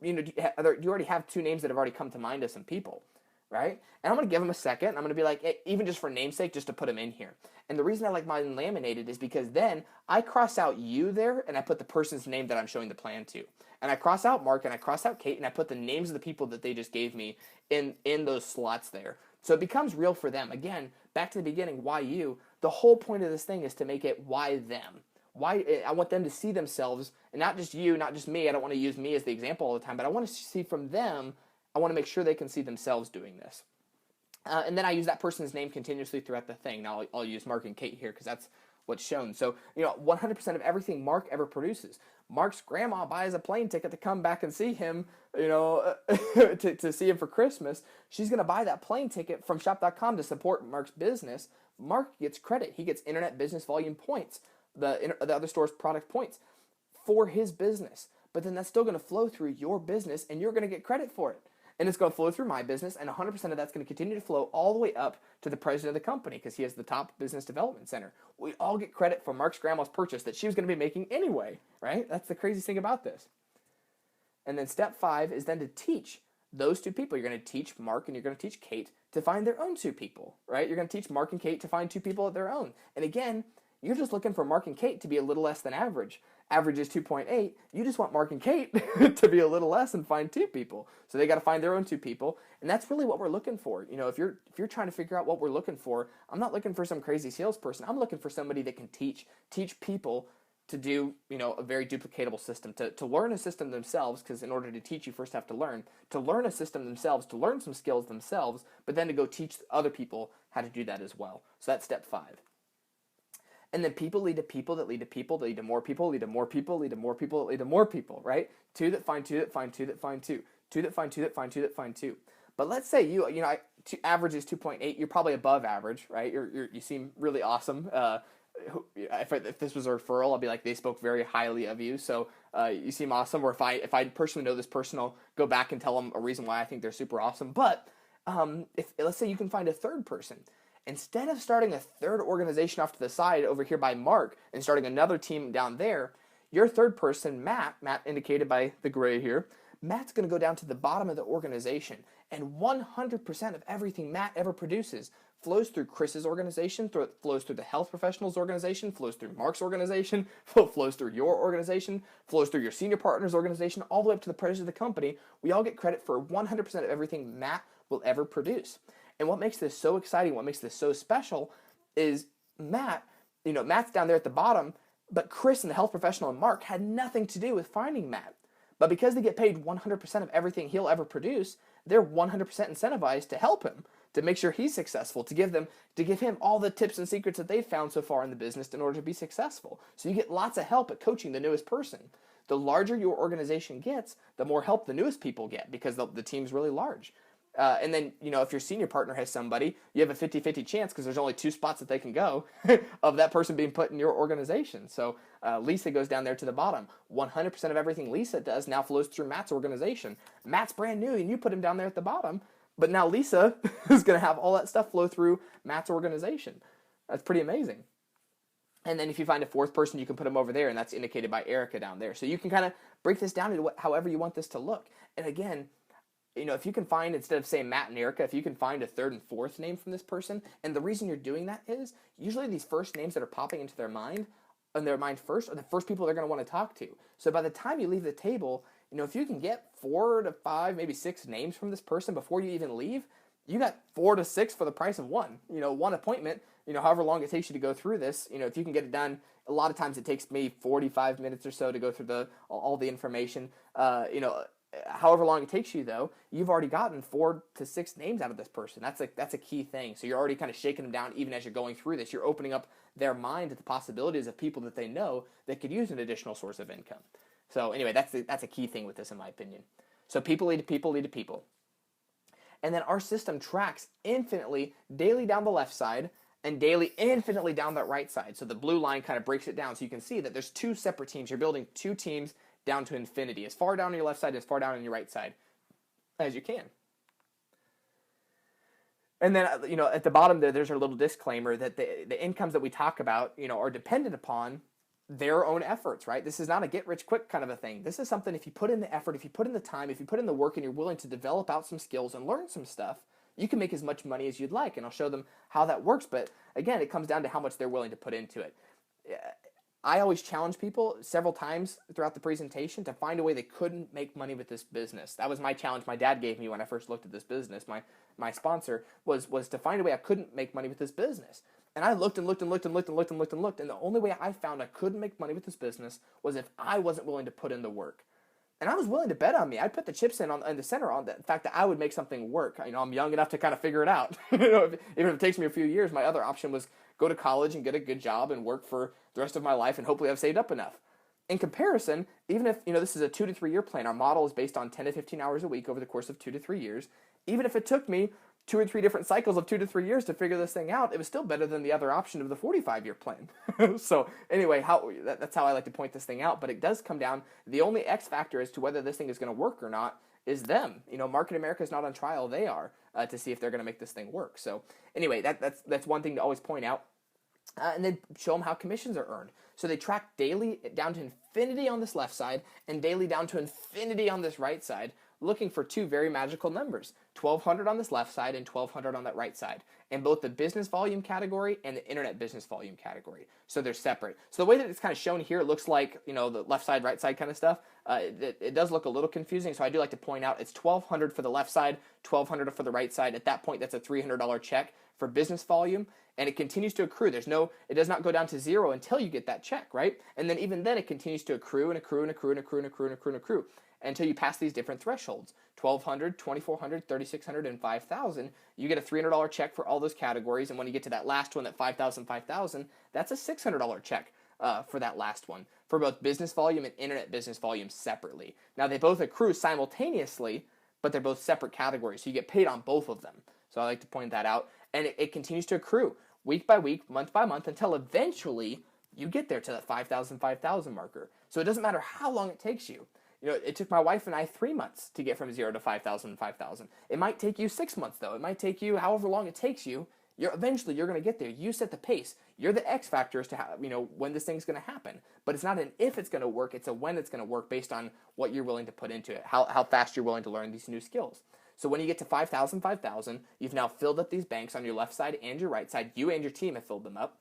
you already have 2 names that have already come to mind as some people, right? And I'm going to give them a second. I'm going to be like, hey, even just for namesake, just to put them in here. And the reason I like mine laminated is because then I cross out you there and I put the person's name that I'm showing the plan to. And I cross out Mark and I cross out Kate and I put the names of the people that they just gave me in those slots there. So it becomes real for them. Again, back to the beginning, why you? The whole point of this thing is to make it why them. Why I want them to see themselves, and not just you, not just me. I don't want to use me as the example all the time, but I want to see from them. I want to make sure they can see themselves doing this. And then I use that person's name continuously throughout the thing. Now I'll use Mark and Kate here because that's what's shown. So, 100% of everything Mark ever produces. Mark's grandma buys a plane ticket to come back and see him, to see him for Christmas. She's going to buy that plane ticket from shop.com to support Mark's business. Mark gets credit. He gets internet business volume points, the other store's product points for his business. But then that's still going to flow through your business, and you're going to get credit for it. And it's going to flow through my business, and 100% of that's going to continue to flow all the way up to the president of the company because he has the top business development center. We all get credit for Mark's grandma's purchase that she was going to be making anyway, right? That's the craziest thing about this. And then step 5 is then to teach those two people. You're going to teach Mark and you're going to teach Kate to find their own two people, right? You're going to teach Mark and Kate to find two people of their own. And again, you're just looking for Mark and Kate to be a little less than average. Average is 2.8. You just want Mark and Kate to be a little less and find two people. So they got to find their own two people. And that's really what we're looking for. If you're trying to figure out what we're looking for, I'm not looking for some crazy salesperson. I'm looking for somebody that can teach people to do, a very duplicatable system, to learn a system themselves, because in order to teach, you first have to learn a system themselves, to learn some skills themselves, but then to go teach other people how to do that as well. So that's step 5. And then people lead to people that lead to people that lead to more people, lead to more people, lead to more people that lead to more people, right? Two that find two that find two that find two. Two that find two that find two that find two. But let's say average is 2.8. You're probably above average, right? You seem really awesome. If this was a referral, I'll be like, they spoke very highly of you. So you seem awesome. Or if I personally know this person, I'll go back and tell them a reason why I think they're super awesome. But if let's say you can find a third person. Instead of starting a third organization off to the side over here by Mark and starting another team down there, your third person, Matt indicated by the gray here, Matt's going to go down to the bottom of the organization. And 100% of everything Matt ever produces flows through Chris's organization, flows through the health professionals organization, flows through Mark's organization, flows through your organization, flows through your senior partner's organization, all the way up to the president of the company. We all get credit for 100% of everything Matt will ever produce. And what makes this so exciting, what makes this so special is Matt's down there at the bottom, but Chris and the health professional and Mark had nothing to do with finding Matt. But because they get paid 100% of everything he'll ever produce, they're 100% incentivized to help him, to make sure he's successful, to give him all the tips and secrets that they've found so far in the business in order to be successful. So you get lots of help at coaching the newest person. The larger your organization gets, the more help the newest people get because the team's really large. And then, if your senior partner has somebody, you have a 50-50 chance because there's only 2 spots that they can go of that person being put in your organization. So Lisa goes down there to the bottom. 100% of everything Lisa does now flows through Matt's organization. Matt's brand new and you put him down there at the bottom, but now Lisa is going to have all that stuff flow through Matt's organization. That's pretty amazing. And then if you find a fourth person, you can put them over there, and that's indicated by Erica down there. So you can kind of break this down into however you want this to look. And again, if you can find, instead of saying Matt and Erica, if you can find a third and fourth name from this person, and the reason you're doing that is usually these first names that are popping into their mind first are the first people they're going to want to talk to. So by the time you leave the table, if you can get 4 to 5, maybe 6 names from this person before you even leave, you got 4 to 6 for the price of one. One appointment, however long it takes you to go through this, if you can get it done, a lot of times it takes me 45 minutes or so to go through all the information, however long it takes you, though, you've already gotten 4 to 6 names out of this person. That's a key thing. So you're already kind of shaking them down even as you're going through this. You're opening up their mind to the possibilities of people that they know that could use an additional source of income. So anyway, that's a key thing with this, in my opinion. So people lead to people lead to people. And then our system tracks infinitely daily down the left side and daily infinitely down that right side. So the blue line kind of breaks it down so you can see that there's 2 separate teams. You're building 2 teams down to infinity, as far down on your left side, as far down on your right side as you can. And then, at the bottom there's a little disclaimer that the incomes that we talk about, are dependent upon their own efforts, right? This is not a get-rich-quick kind of a thing. This is something, if you put in the effort, if you put in the time, if you put in the work, and you're willing to develop out some skills and learn some stuff, you can make as much money as you'd like, and I'll show them how that works. But again, it comes down to how much they're willing to put into it. I always challenge people several times throughout the presentation to find a way they couldn't make money with this business. That was my challenge my dad gave me when I first looked at this business. My sponsor was to find a way I couldn't make money with this business. And I looked and looked and looked and looked and looked and looked and looked, and the only way I found I couldn't make money with this business was if I wasn't willing to put in the work. And I was willing to bet on me. I'd put the chips in the center on the fact that I would make something work. I'm young enough to kind of figure it out. Even if it takes me a few years, my other option was go to college and get a good job and work for the rest of my life and hopefully I've saved up enough. In comparison, even if this is a 2 to 3 year plan, our model is based on 10 to 15 hours a week over the course of 2 to 3 years. Even if it took me 2 or 3 different cycles of 2 to 3 years to figure this thing out, it was still better than the other option of the 45-year plan. So anyway, that's how I like to point this thing out. But it does come down, the only X factor as to whether this thing is going to work or not is them. Market America is not on trial. They are to see if they're going to make this thing work. So anyway, that's one thing to always point out. And then show them how commissions are earned. So they track daily down to infinity on this left side and daily down to infinity on this right side, looking for two very magical numbers, 1,200 on this left side and 1,200 on that right side, in both the business volume category and the internet business volume category. So they're separate. So the way that it's kind of shown here, it looks like, the left side, right side kind of stuff. It does look a little confusing, so I do like to point out it's 1,200 for the left side, 1,200 for the right side. At that point, that's a $300 check for business volume, and it continues to accrue. It does not go down to zero until you get that check, right? And then even then, it continues to accrue and accrue and accrue and accrue and accrue and accrue and accrue until you pass these different thresholds, 1,200, 2,400, 3,600, and 5,000. You get a $300 check for all those categories, and when you get to that last one, that 5,000, 5,000, that's a $600 check for that last one, for both business volume and internet business volume separately. Now, they both accrue simultaneously, but they're both separate categories, so you get paid on both of them. So I like to point that out, and it continues to accrue week by week, month by month, until eventually you get there to that 5,000, 5,000 marker. So it doesn't matter how long it takes you. It took my wife and I 3 months to get from 0 to 5,000, 5,000. It might take you 6 months, though. It might take you however long it takes you. Eventually, you're going to get there. You set the pace. You're the X factor as to how, when this thing's going to happen. But it's not an if it's going to work. It's a when it's going to work based on what you're willing to put into it, how fast you're willing to learn these new skills. So when you get to 5,000, 5,000, you've now filled up these banks on your left side and your right side. You and your team have filled them up.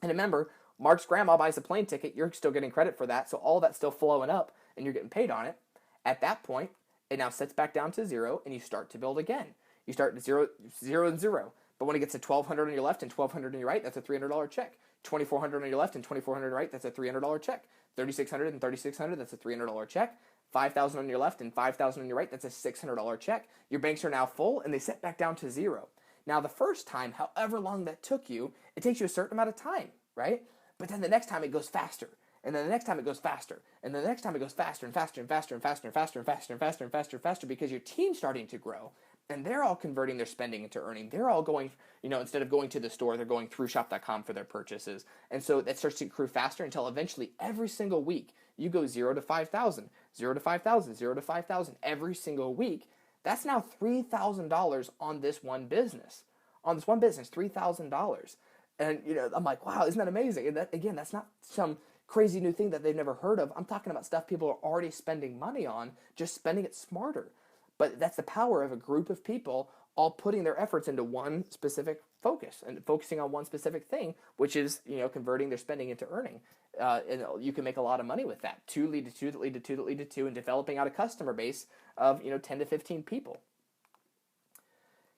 And remember, Mark's grandma buys a plane ticket. You're still getting credit for that. So all that's still flowing up and you're getting paid on it. At that point, it now sets back down to zero and you start to build again. You start at zero, and zero. But when it gets to 1,200 on your left and 1,200 on your right, that's a $300 check. 2,400 on your left and 2,400 on your right, that's a $300 check. 3,600 and 3,600, that's a $300 check. 5,000 on your left and 5,000 on your right, that's a $600 check. Your banks are now full and they set back down to zero. Now the first time, however long that took you, it takes you a certain amount of time, right? But then the next time it goes faster. And then the next time it goes faster. And then the next time it goes faster and faster and faster and faster and faster and faster and faster and faster and faster because your team's starting to grow. And they're all converting their spending into earning. They're all going, instead of going to the store, they're going through shop.com for their purchases. And so that starts to accrue faster until eventually every single week you go 0 to 5,000, 0 to 5,000, 0 to 5,000 every single week. That's now $3,000 on this one business. On this one business, $3,000. And, I'm like, wow, isn't that amazing? And that, again, that's not some crazy new thing that they've never heard of. I'm talking about stuff people are already spending money on, just spending it smarter. But that's the power of a group of people all putting their efforts into one specific focus and focusing on one specific thing, which is, converting their spending into earning. And you can make a lot of money with that. 2 lead to 2 that lead to 2 that lead to 2, and developing out a customer base of, 10 to 15 people.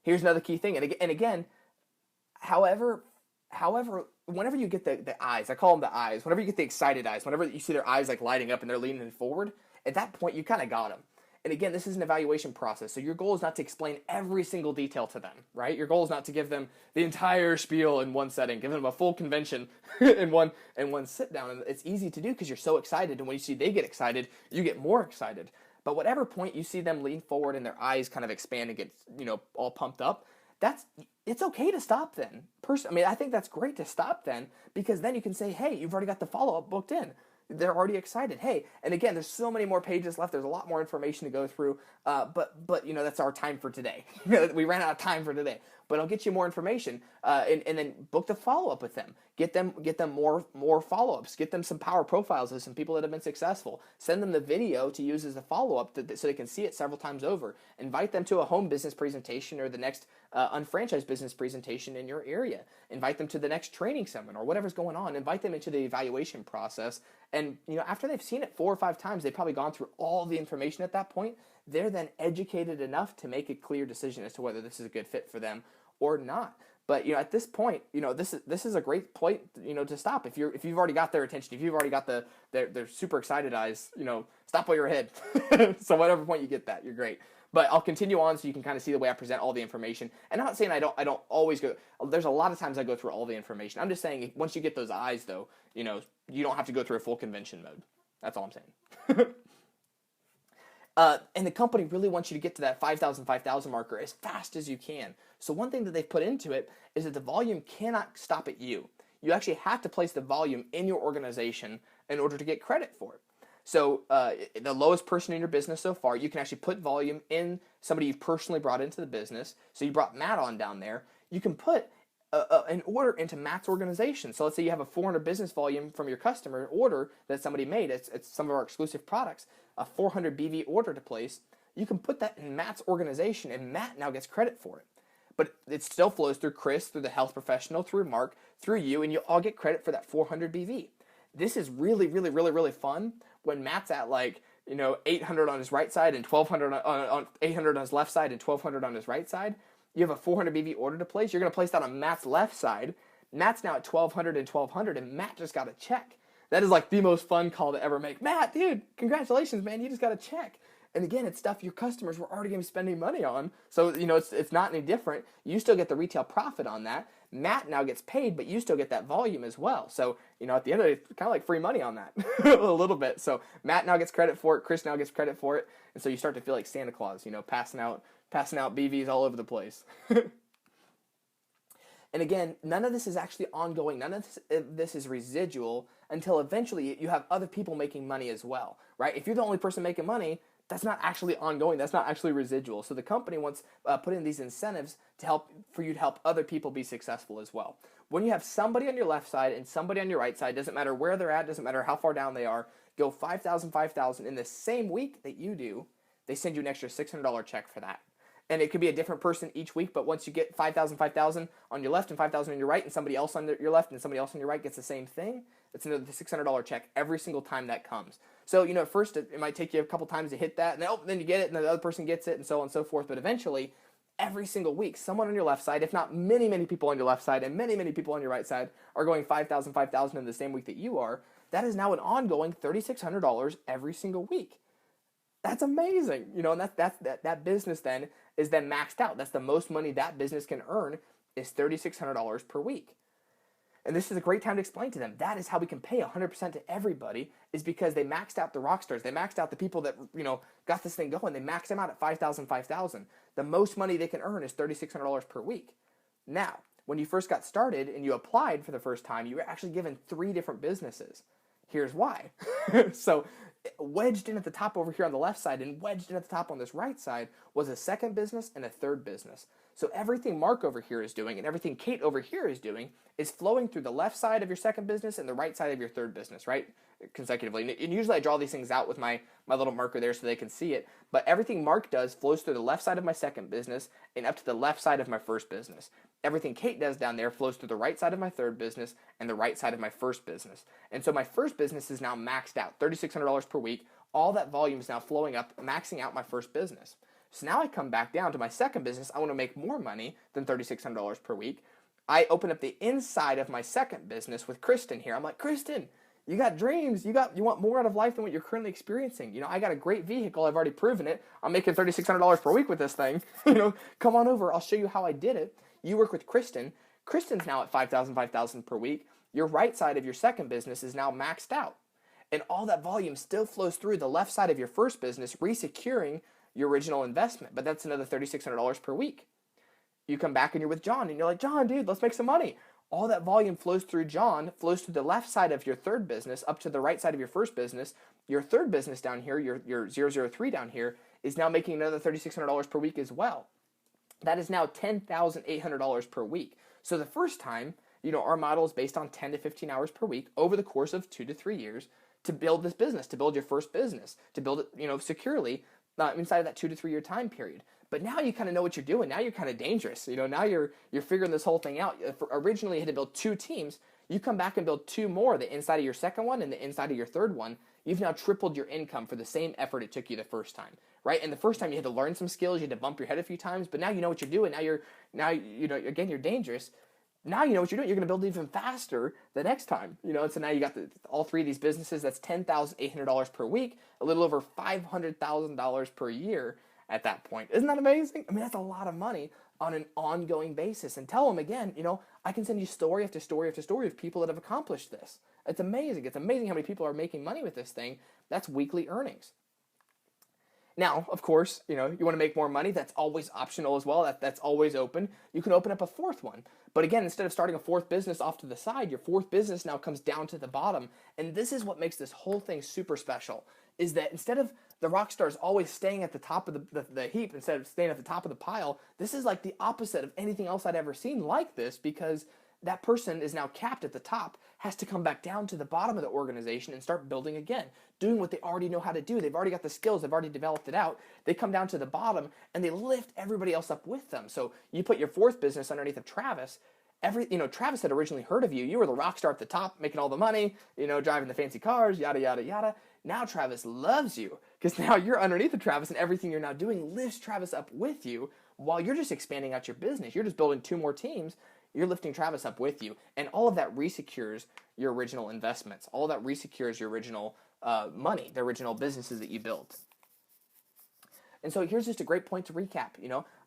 Here's another key thing. And again, however, whenever you get the eyes, I call them the eyes, whenever you get the excited eyes, whenever you see their eyes like lighting up and they're leaning forward, at that point you kind of got them. And again, this is an evaluation process, so your goal is not to explain every single detail to them, right? Your goal is not to give them the entire spiel in one setting, give them a full convention in one sit down. And it's easy to do because you're so excited, and when you see they get excited, you get more excited. But whatever point you see them lean forward and their eyes kind of expand and get, all pumped up, it's okay to stop then. I think that's great to stop then, because then you can say, hey, you've already got the follow-up booked in. They're already excited. Hey, and again, there's so many more pages left. There's a lot more information to go through. But that's our time for today. We ran out of time for today. But I'll get you more information, and then book the follow-up with them. Get them more follow-ups. Get them some power profiles of some people that have been successful. Send them the video to use as a follow-up so they can see it several times over. Invite them to a home business presentation or the next unfranchised business presentation in your area. Invite them to the next training seminar or whatever's going on. Invite them into the evaluation process. And after they've seen it 4 or 5 times, they've probably gone through all the information at that point. They're then educated enough to make a clear decision as to whether this is a good fit for them or not. But at this point, this is a great point, to stop. If you've already got their attention, if you've already got their super excited eyes, stop while you're ahead. So whatever point you get that, you're great. But I'll continue on so you can kind of see the way I present all the information. And I'm not saying I don't always go. There's a lot of times I go through all the information. I'm just saying once you get those eyes, though, you don't have to go through a full convention mode. That's all I'm saying. And the company really wants you to get to that 5,000 marker as fast as you can. So one thing that they've put into it is that the volume cannot stop at you. You actually have to place the volume in your organization in order to get credit for it. So the lowest person in your business so far, you can actually put volume in somebody you've personally brought into the business. So you brought Matt on down there. You can put an order into Matt's organization. So let's say you have a 400 business volume from your customer order that somebody made. It's some of our exclusive products, a 400 BV order to place. You can put that in Matt's organization, and Matt now gets credit for it. But it still flows through Chris, through the health professional, through Mark, through you, and you all get credit for that 400 BV. This is really, really, really, really fun when Matt's at 800 on his right side and 1,200 on 800 on his left side and 1,200 on his right side. You have a 400 BV order to place. You're going to place that on Matt's left side. Matt's now at 1,200 and 1,200, and Matt just got a check. That is the most fun call to ever make. Matt, dude, congratulations, man. You just got a check. And again, it's stuff your customers were already going to be spending money on. So, it's not any different. You still get the retail profit on that. Matt now gets paid, but you still get that volume as well. So, at the end of it, it's kind of like free money on that a little bit. So Matt now gets credit for it. Chris now gets credit for it. And so you start to feel like Santa Claus, passing out BVs all over the place. And again, none of this is actually ongoing. None of this is residual until eventually you have other people making money as well, right? If you're the only person making money, that's not actually ongoing. That's not actually residual. So the company wants put in these incentives for you to help other people be successful as well. When you have somebody on your left side and somebody on your right side, doesn't matter where they're at, doesn't matter how far down they are, go 5,000 in the same week that you do, they send you an extra $600 check for that. And it could be a different person each week, but once you get 5,000 on your left and 5,000 on your right, and somebody else on your left and somebody else on your right gets the same thing, it's another $600 check every single time that comes. So, at first it might take you a couple times to hit that, and then you get it, and the other person gets it, and so on and so forth. But eventually, every single week, someone on your left side, if not many, many people on your left side, and many, many people on your right side are going 5,000 in the same week that you are. That is now an ongoing $3,600 every single week. That's amazing, and that business then is then maxed out. That's the most money that business can earn is $3,600 per week. And this is a great time to explain to them. That is how we can pay 100% to everybody, is because they maxed out the rock stars. They maxed out the people that, got this thing going. They maxed them out at 5,000. The most money they can earn is $3,600 per week. Now, when you first got started and you applied for the first time, you were actually given 3 different businesses. Here's why. So wedged in at the top over here on the left side and wedged in at the top on this right side was a second business and a third business. So everything Mark over here is doing and everything Kate over here is doing is flowing through the left side of your second business and the right side of your third business, right? Consecutively. And usually I draw these things out with my little marker there so they can see it. But everything Mark does flows through the left side of my second business and up to the left side of my first business. Everything Kate does down there flows through the right side of my third business and the right side of my first business. And so my first business is now maxed out, $3,600 per week. All that volume is now flowing up, maxing out my first business. So now I come back down to my second business. I want to make more money than $3,600 per week. I open up the inside of my second business with Kristen here. I'm like, Kristen, you got dreams. You want more out of life than what you're currently experiencing. I got a great vehicle. I've already proven it. I'm making $3,600 per week with this thing. Come on over. I'll show you how I did it. You work with Kristen. Kristen's now at 5,000 per week. Your right side of your second business is now maxed out. And all that volume still flows through the left side of your first business, resecuring your original investment. But that's another $3,600 per week. You come back and you're with John, and you're like, John, dude, let's make some money. All that volume flows through John, flows through the left side of your third business, up to the right side of your first business. Your third business down here, your 003 down here, is now making another $3,600 per week as well. That is now $10,800 per week. So the first time, our model is based on 10 to 15 hours per week over the course of 2 to 3 years to build this business, to build your first business, to build it, securely inside of that 2 to 3 year time period. But now you kind of know what you're doing. Now you're kind of dangerous. Now you're figuring this whole thing out. Originally you had to build 2 teams. You come back and build 2 more, the inside of your second one and the inside of your third one. You've now tripled your income for the same effort it took you the first time, right? And the first time you had to learn some skills, you had to bump your head a few times, but now you know what you're doing. Again, you're dangerous. Now you know what you're doing. You're going to build even faster the next time, And so now you got all 3 of these businesses. That's $10,800 per week, a little over $500,000 per year. at that point. Isn't that amazing? I mean, that's a lot of money on an ongoing basis. And tell them again, I can send you story after story after story of people that have accomplished this. It's amazing. It's amazing how many people are making money with this thing. That's weekly earnings. Now, of course, you want to make more money. That's always optional as well. That's always open. You can open up a fourth one. But again, instead of starting a fourth business off to the side, your fourth business now comes down to the bottom. And this is what makes this whole thing super special, is that instead of the rock stars always staying at the top of the heap instead of staying at the top of the pile, this is like the opposite of anything else I'd ever seen like this, because that person is now capped at the top, has to come back down to the bottom of the organization and start building again, doing what they already know how to do. They've already got the skills. They've already developed it out. They come down to the bottom and they lift everybody else up with them. So you put your fourth business underneath of Travis. Travis had originally heard of you. You were the rock star at the top, making all the money, driving the fancy cars, yada, yada, yada. Now Travis loves you because now you're underneath of Travis, and everything you're now doing lifts Travis up with you while you're just expanding out your business. You're just building 2 more teams. You're lifting Travis up with you. And all of that resecures your original investments. All of that resecures your original money, the original businesses that you built. And so here's just a great point to recap.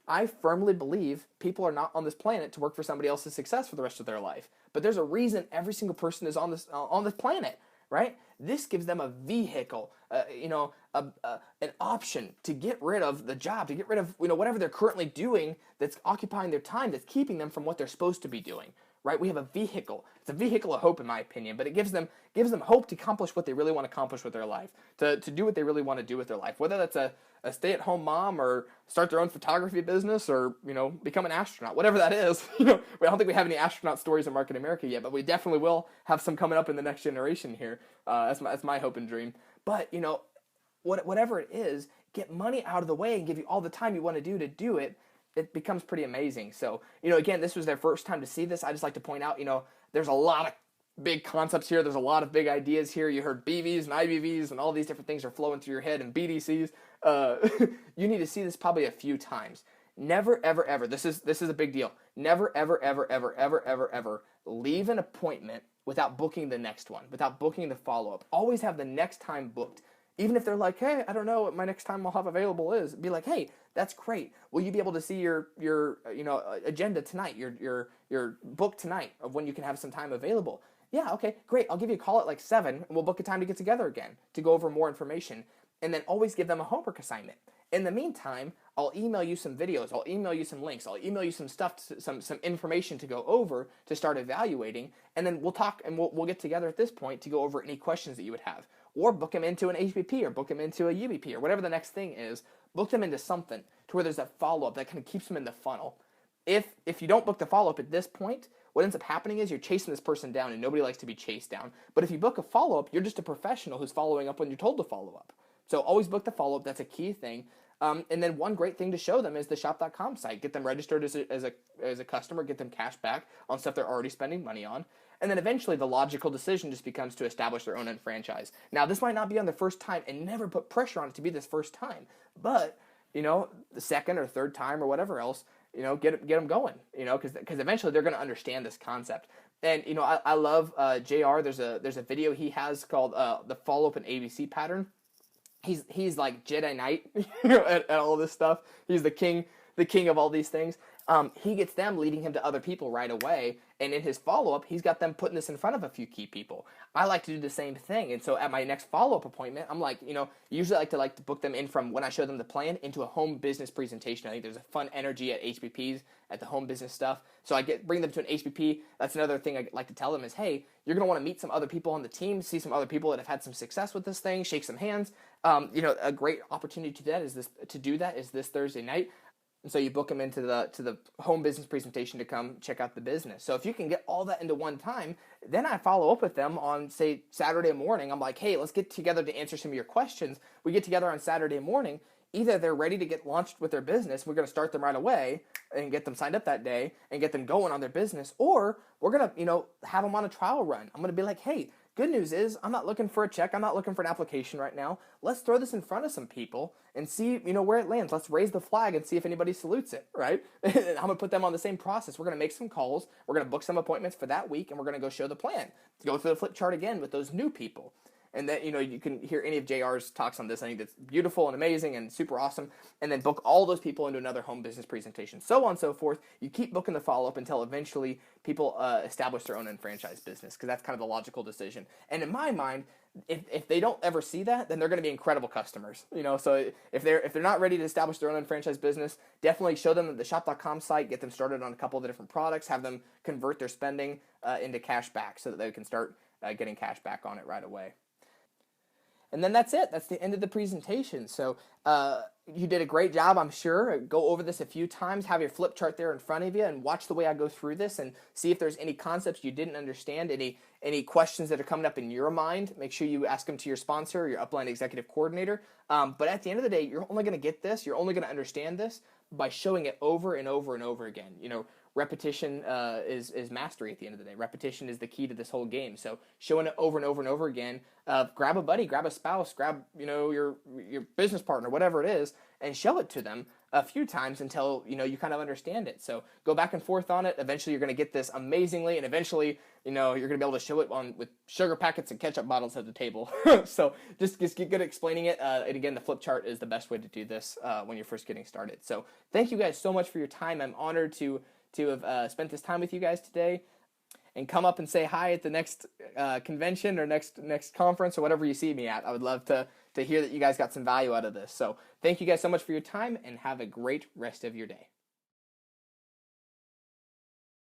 I firmly believe people are not on this planet to work for somebody else's success for the rest of their life. But there's a reason every single person is on this planet, right? This gives them a vehicle, an option to get rid of the job, to get rid of whatever they're currently doing that's occupying their time, that's keeping them from what they're supposed to be doing. Right? We have a vehicle. It's a vehicle of hope, in my opinion, but it gives them hope to accomplish what they really want to accomplish with their life, to do what they really want to do with their life, whether that's a stay-at-home mom or start their own photography business or become an astronaut, whatever that is. I don't think we have any astronaut stories in Market America yet, but we definitely will have some coming up in the next generation here. That's my hope and dream. But whatever it is, get money out of the way and give you all the time you want to do it. It becomes pretty amazing. So, again, this was their first time to see this. I just like to point out, there's a lot of big concepts here. There's a lot of big ideas here. You heard BVs and IBVs and all these different things are flowing through your head, and BDCs. You need to see this probably a few times. Never, ever, ever. This is a big deal. Never, ever, ever, ever, ever, ever, ever leave an appointment without booking the next one, without booking the follow-up. Always have the next time booked. Even if they're like, hey, I don't know what my next time I'll have available is, be like, hey, that's great. Will you be able to see your agenda tonight, your book tonight of when you can have some time available? Yeah, okay, great. I'll give you a call at like 7, and we'll book a time to get together again to go over more information. And then always give them a homework assignment. In the meantime, I'll email you some videos. I'll email you some links. I'll email you some stuff, some information to go over to start evaluating. And then we'll talk and we'll get together at this point to go over any questions that you would have. Or book them into an HBP or book them into a UBP or whatever the next thing is. Book them into something to where there's that follow-up that kind of keeps them in the funnel. If you don't book the follow-up at this point, what ends up happening is you're chasing this person down, and nobody likes to be chased down. But if you book a follow-up, you're just a professional who's following up when you're told to follow up. So always book the follow-up. That's a key thing. And then one great thing to show them is the shop.com site. Get them registered as a customer, get them cash back on stuff they're already spending money on. And then eventually the logical decision just becomes to establish their own franchise. Now, this might not be on their first time, and never put pressure on it to be this first time. But, the second or third time or whatever else, get them going, because eventually they're going to understand this concept. And, I love JR. There's a video he has called the follow-up and ABC pattern. He's like Jedi Knight at all this stuff. He's the king of all these things. He gets them leading him to other people right away, and in his follow-up, he's got them putting this in front of a few key people. I like to do the same thing, and so at my next follow-up appointment, I'm like, usually I like to book them in from when I show them the plan into a home business presentation. I think there's a fun energy at HBPs, at the home business stuff. So I bring them to an HBP. That's another thing I like to tell them is, hey, you're going to want to meet some other people on the team, see some other people that have had some success with this thing, shake some hands. A great opportunity to do that is this Thursday night. And so you book them into the home business presentation to come check out the business. So if you can get all that into one time, then I follow up with them on, say, Saturday morning. I'm like, hey, let's get together to answer some of your questions. We get together on Saturday morning. Either they're ready to get launched with their business, we're going to start them right away and get them signed up that day and get them going on their business, or we're going to, have them on a trial run. I'm going to be like, hey, good news is I'm not looking for a check. I'm not looking for an application right now. Let's throw this in front of some people and see, where it lands. Let's raise the flag and see if anybody salutes it, right? I'm going to put them on the same process. We're going to make some calls. We're going to book some appointments for that week, and we're going to go show the plan. Go through the flip chart again with those new people. and then you can hear any of JR's talks on this. I think that's beautiful and amazing and super awesome. And then book all those people into another home business presentation, so on and so forth. You keep booking the follow-up until eventually people establish their own unfranchised business, because that's kind of the logical decision. And in my mind, if they don't ever see that, then they're going to be incredible customers. So if they're not ready to establish their own unfranchised business, definitely show them the shop.com site, get them started on a couple of the different products, have them convert their spending into cash back so that they can start getting cash back on it right away. And then that's it. That's the end of the presentation. So you did a great job, I'm sure. Go over this a few times. Have your flip chart there in front of you and watch the way I go through this and see if there's any concepts you didn't understand, any questions that are coming up in your mind. Make sure you ask them to your sponsor, your upline executive coordinator. But at the end of the day, you're only going to get this, you're only going to understand this by showing it over and over and over again. Repetition is mastery at the end of the day. Repetition is the key to this whole game. So showing it over and over and over again. Grab a buddy, grab a spouse, grab your business partner, whatever it is, and show it to them a few times until you kind of understand it. So go back and forth on it. Eventually, you're going to get this amazingly, and eventually, you're going to be able to show it with sugar packets and ketchup bottles at the table. So just get good at explaining it. And again, the flip chart is the best way to do this when you're first getting started. So thank you guys so much for your time. I'm honored to have spent this time with you guys today, and come up and say hi at the next convention or next conference or whatever you see me at. I would love to hear that you guys got some value out of this. So thank you guys so much for your time, and have a great rest of your day.